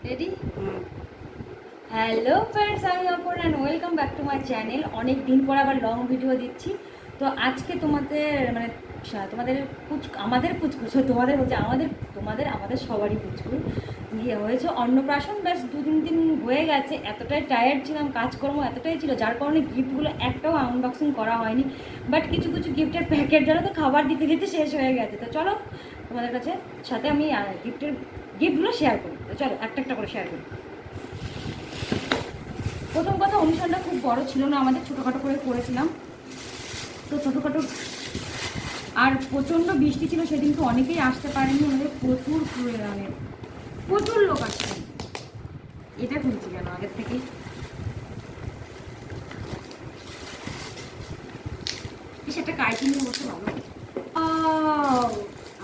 Ready? Hello friends, আমি অপর and welcome back to my channel. অনেক দিন পর আবার লং ভিডিও দিচ্ছি। তো আজকে তোমাদের তোমাদের আমাদের পুচকু তোমাদের হচ্ছে আমাদের সবারই পুচকু গিয়ে হয়েছে অন্নপ্রাশন। ব্যাস 2-3 দিন হয়ে গেছে। এতটাই টায়ার্ড ছিলাম, কাজকর্ম এতটাই ছিল, যার কারণে গিফটগুলো একটাও আনবক্সিং করা হয়নি। বাট কিছু কিছু গিফটের প্যাকেট জানো তো খাবার দিতে দিতে শেষ হয়ে গেছে। তো চলো তোমাদের কাছে সাথে আমি গিফটগুলো শেয়ার করি। তো চলো একটা একটা করে শেয়ার করি। প্রথম কথা, অনুষ্ঠানটা খুব বড় ছিল না, আমাদের ছোটোখাটো করে করেছিলাম। তো ছোটোখাটো আর প্রচণ্ড বৃষ্টি ছিল সেদিন, তো অনেকেই আসতে পারেনি। আমাদের প্রচুর লোক আসছে। এটা খুলছি কেন আগের থেকেই? সেটা কাইটি নিয়ে বসে ভালো।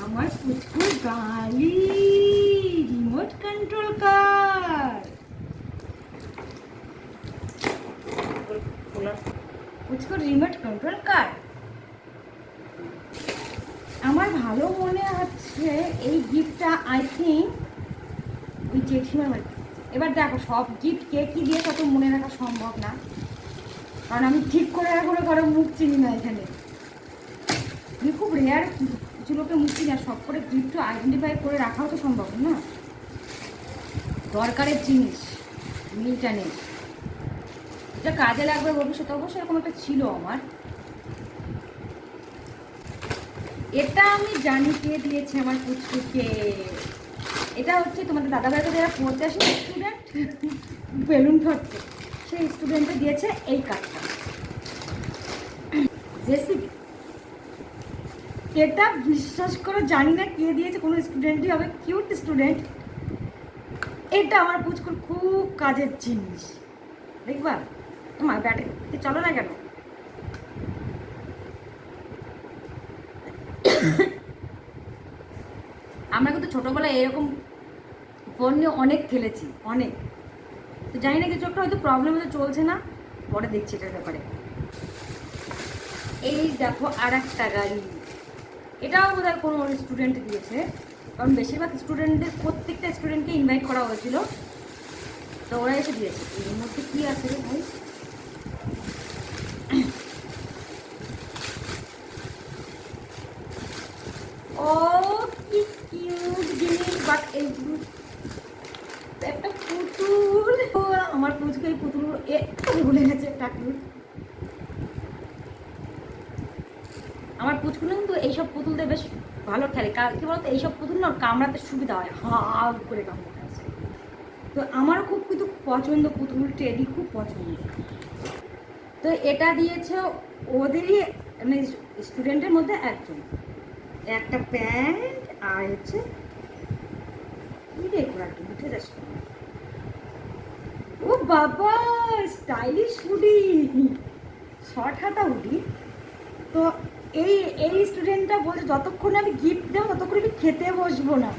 আমার পুচকুর গালি remote control car. পুচকুর remote control car. আমার ভালো মনে হচ্ছে এই গিফটটা আই থিঙ্ক ওই জেঠিমার বাড়ি। এবার দেখো, সব গিফট কে কী দিয়ে তত মনে রাখা সম্ভব না, কারণ আমি ঠিক করে এখনো কারো মুখ চিনি না। এখানে আমি খুব রেয়ার কিছু লোকের মুখ চিনি, আর সব করে গিফটও আইডেন্টিফাই করে রাখাও তো সম্ভব না। দরকারের জিনিস মিলটা নেই, এটা কাজে লাগবে ভবিষ্যতে, অবশ্যই এরকম একটা ছিল আমার। এটা আমি জানি কে দিয়েছে আমার পুচকুকে। এটা হচ্ছে তোমাদের দাদাভাইকে যারা পড়তে আসে স্টুডেন্ট, বেলুন ধরতে, সেই স্টুডেন্টে দিয়েছে এই কাজটা। জেসিবি। এটা বিশ্বাস করে জানি না কে দিয়েছে, কোনো স্টুডেন্টই হবে, কিউট স্টুডেন্ট। এটা আমার পুচকুর খুব কাজের জিনিস। দেখবা তোমার ব্যাটে চলো না কেন? আমরা কিন্তু ছোটোবেলায় এরকম ফোন নিয়ে অনেক খেলেছি, অনেক। তো জানি না কিছু একটা হয়তো প্রবলেম হয়তো চলছে না, পরে দেখছি এটার ব্যাপারে। এই দেখো আর একটা গাড়ি। এটাও বোধহয় কোনো স্টুডেন্ট দিয়েছে, কারণ বেশিরভাগ স্টুডেন্টদের প্রত্যেকটা স্টুডেন্টকে ইনভাইট করা হয়েছিল, তো ওরা এসে দিয়েছে। এর মধ্যে কী আছে রে ভাই? ও কি কিউট জিনিস! বাট এই একটা পুতুল। আমার পুচকে এই পুতুল একটু ভুলে গেছে টাকুর। আমার পুচকুলো কিন্তু এইসব পুতুলদের বেশ ভালো খেলে। কী বলতো, এইসব পুতুল না কামড়াতে সুবিধা হয়, হাগ করে কামড়াতে আছে। তো আমারও খুব কিন্তু পছন্দ, পুতুল টেডি খুব পছন্দ। তো এটা দিয়েছে ওদেরই মানে স্টুডেন্টের মধ্যে একজন। একটা প্যান্ট আর হচ্ছে কি রে ঘোড়াটা উঠে যাচ্ছে। ও বাবা, স্টাইলিশ হুডি, শর্ট হাতা হুডি। তো এই এই স্টুডেন্টটা বলছে যতক্ষণ আমি গিফট দেবো ততক্ষণ আমি খেতে বসবো না।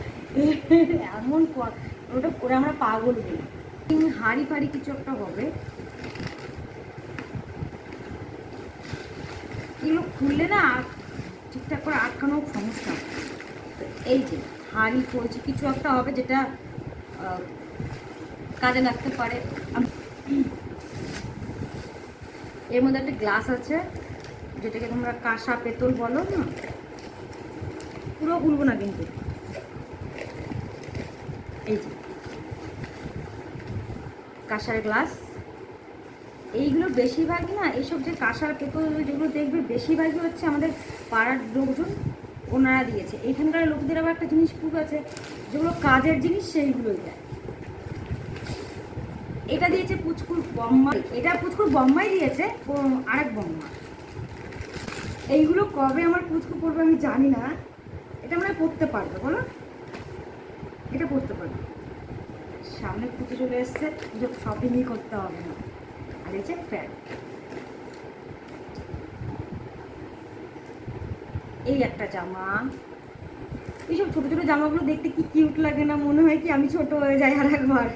এমন ওটা করে আমরা পাগল হই। হাঁড়ি ফাড়ি কিছু একটা হবে, এগুলো খুললে না ঠিকঠাক করে আটকানো সমস্যা। তো এই যে হাঁড়ি করেছি, কিছু একটা হবে যেটা কাজে লাগতে পারে। এর মধ্যে একটা গ্লাস আছে, যেটাকে তোমরা কাঁসা পেতল বলো না। পুরো খুলবো না কিন্তু। এই যে কাঁসার গ্লাস, এইগুলো বেশিরভাগই না, এইসব যে কাঁসার পেতল যেগুলো দেখবে বেশিরভাগই হচ্ছে আমাদের পাড়ার লোকজন, ওনারা দিয়েছে। এইখানকার লোকদের আবার একটা জিনিস খুব আছে, যেগুলো কাজের জিনিস সেইগুলোই দেয়। এটা দিয়েছে পুচকুর বম্মাই, এটা পুচকুর বম্মাই দিয়েছে, আরেক বম্মা। এইগুলো কবে আমার পুচকু পড়বে আমি জানি না। এটা আমরা পড়তে পারবে বলো, এটা পড়তে পারবে। সামনে পুজো চলে এসছে, পুজো শপিংই করতে হবে না। আর এই যে প্যান্ট, এই একটা জামা। এইসব ছোটো ছোটো জামাগুলো দেখতে কি কিউট লাগে না? মনে হয় কি আমি ছোট হয়ে যাই আর একবার।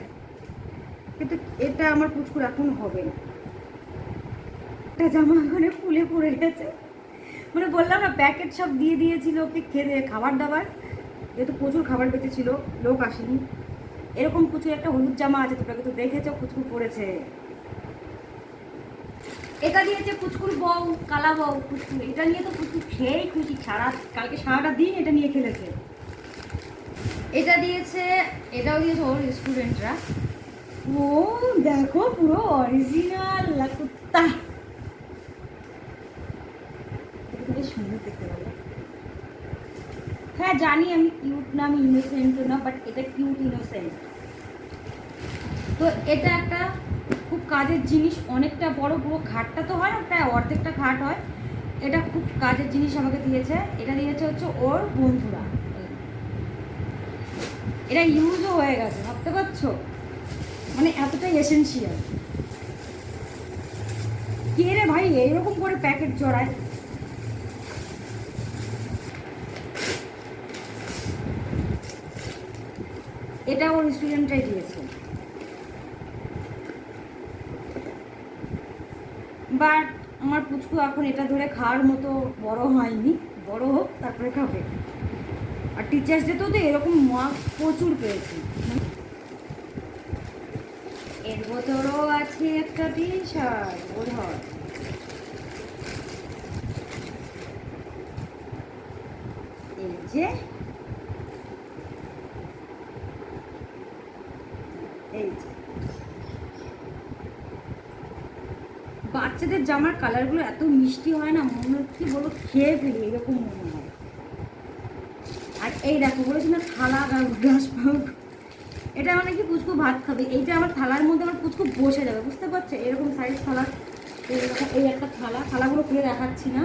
কিন্তু এটা আমার পুচকুর এখন হবে না। একটা জামা ওখানে ফুলে পড়ে গেছে, মানে বললাম না প্যাকেট সব দিয়ে দিয়েছিল ওকে, খেয়ে খাবার দাবার, যেহেতু প্রচুর খাবার বেঁচেছিল, লোক আসেনি। এরকম পুচকুর একটা হলুদ জামা আছে, তোমরা কিন্তু দেখেছো পুচকু পরেছে। এটা দিয়েছে পুচকুর বউ, কালা বউ পুচকু। এটা নিয়ে তো পুচকু খেয়েই খুশি, কালকে সারাটা দিন এটা নিয়ে খেলেছে। এটা দিয়েছে, এটাও দিয়েছে ওর স্টুডেন্টরা। ও দেখো পুরো অরিজিনাল কুত্তা, বেশ সুন্দর দেখতে পাবো। হ্যাঁ জানি আমি কিউট না, আমি ইনোসেন্টও না, বাট এটা কিউট ইনোসেন্ট। তো এটা একটা খুব কাজের জিনিস, অনেকটা বড়, পুরো খাটটা তো হয় না, প্রায় অর্ধেকটা খাট হয়। এটা খুব কাজের জিনিস আমাকে দিয়েছে। এটা দিয়েছে হচ্ছে ওর বন্ধুরা। এটা ইউজও হয়ে গেছে, ভাবতে পারছো, মানে এতটাই এসেন্সিয়াল। কে রে ভাই এইরকম করে প্যাকেট জড়ায়? এটা ওর স্টুডেন্টরাই দিয়েছে। বাট আমার পুচকু এখন এটা ধরে খাওয়ার মতো বড় হয়নি, বড় হোক তারপরে খাবে। আর টিচার্স ডেতেও তো এরকম মার্ক প্রচুর পেয়েছি। এর ভেতরও আছে একটা টি শার্ট, বোধ হয়। এই যে এই যে বাচ্চাদের জামার কালারগুলো এত মিষ্টি হয় না, মনে হচ্ছে বলো খেয়ে ফেলি এরকম মনে হয়। আর এই দেখো বলেছি না থালা গ্লাস, এটা মানে কি পুচকু ভাত খাবে, এইটা আমার থালার মধ্যে আমার পুচকু বসে যাবে, বুঝতে পারছো? এরকম সাইজ থালা, এই একটা থালা, থালাগুলো খুলে দেখাচ্ছি না,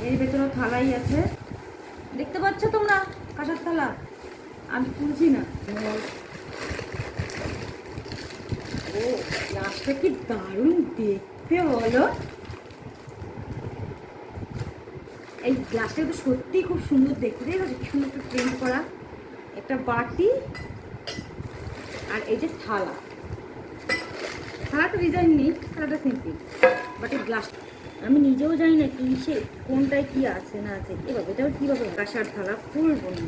এর ভেতরেও থালাই আছে, দেখতে পাচ্ছ তোমরা? কাঁসার থালা, আমি খুলছি না। ও গ্লাসটা কি দারুণ দেখতে বলো, এই গ্লাসটা কিন্তু সত্যিই খুব সুন্দর দেখতে, দেখো কি সুন্দর একটা প্রিন্ট করা একটা বাটি। আর এই যে থালা, থালাটা ডিজাইন নেই, থালাটা সিম্পল, বাট এই গ্লাস আমি নিজেও জানি না কি সে কোনটায় কি আছে না আছে। এবার এটাও কীভাবে কাঁসার থালা খুলবো না,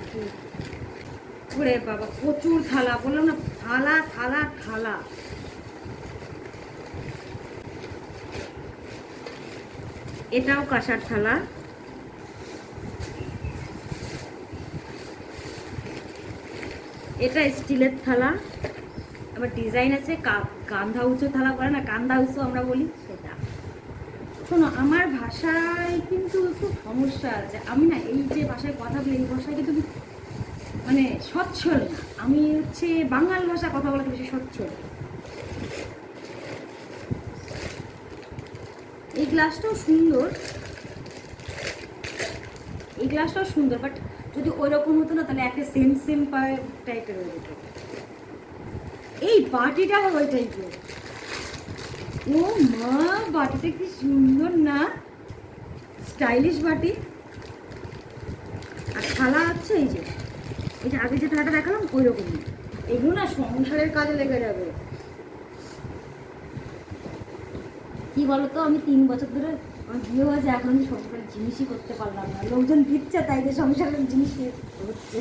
ওরে বাবা প্রচুর থালা, বললাম না থালা থালা থালা। এটাও কাঁসার থালা, এটা স্টিলের থালা, আবার ডিজাইন আছে কান্ধা উঁচু থালা করে না, কান্ধা উঁচু আমরা বলি সেটা। শোনো আমার ভাষায় কিন্তু একটু সমস্যা আছে, আমি না এই যে ভাষায় কথা বলি এই ভাষায় কিন্তু মানে সচ্ছল না, আমি হচ্ছে বাঙাল ভাষা কথা বলাতে বেশি সচ্ছল। এই গ্লাসটাও সুন্দর, এই গ্লাসটাও সুন্দর, বাট যদি ওই রকম হতো না তাহলে একটা সেম সেম টাইপের হয়ে যেত। এই বাটিটা ওই টাইপের, ও মা বাটিটা কি সুন্দর না, স্টাইলিশ বাটি। আর থালা হচ্ছে এই যে আগে যে থালাটা দেখালাম ওই রকমই। এগুলো না সংসারের কাজে লেগে যাবে। কি বলতো, আমি 3 বছর ধরে আমার বিয়ে হয়েছে, এখন আমি সংসারের জিনিসই করতে পারলাম না, লোকজন দিচ্ছে তাই যে সংসারের জিনিস হচ্ছে।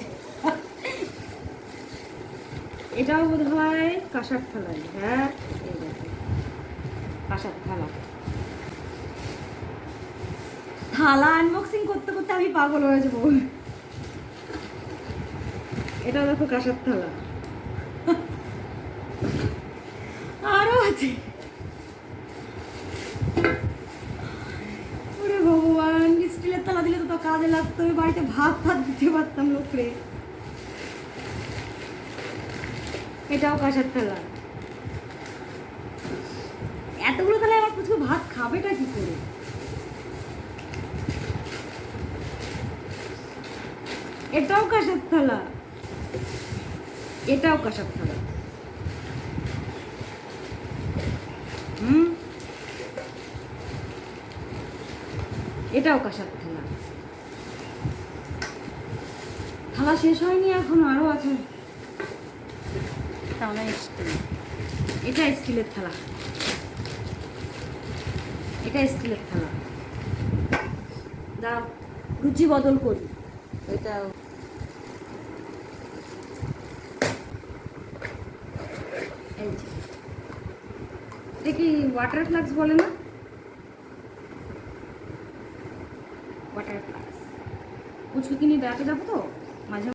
এটাও বোধ হয় কাঁসার থালাই, হ্যাঁ এই দেখো কাঁসার থালা। থালা আনবক্সিং করতে করতে আমি পাগল হয়ে যাবো। এটাও দেখো কাঁসার থালা, আরো আছে। ওরে ভগবান, স্টিলের থালা দিলে তো কাজে লাগতো, আমি বাড়িতে ভাত দিতে পারতাম লোকরে। এটাও কাঁসার থালা, এতগুলো তাহলে আমার পুচকু ভাত খাবেটা কি করে? এটাও কাঁসার থালা, এটাও কাঁসার থালা, এটাও কাঁসার থালা। থালা শেষ হয়নি এখনো, আরো আছে। তাহলে স্টিল, এটা স্টিলের থালা, এটা স্টিলের থালা। দাঁড়াও রুচি বদল করি, এটা কি ওয়াটার ফ্লাক্স বলে না, ওয়াটার ফ্লাক্স পুচকুকে নিয়ে বেড়াতে যাবো তো মাঝে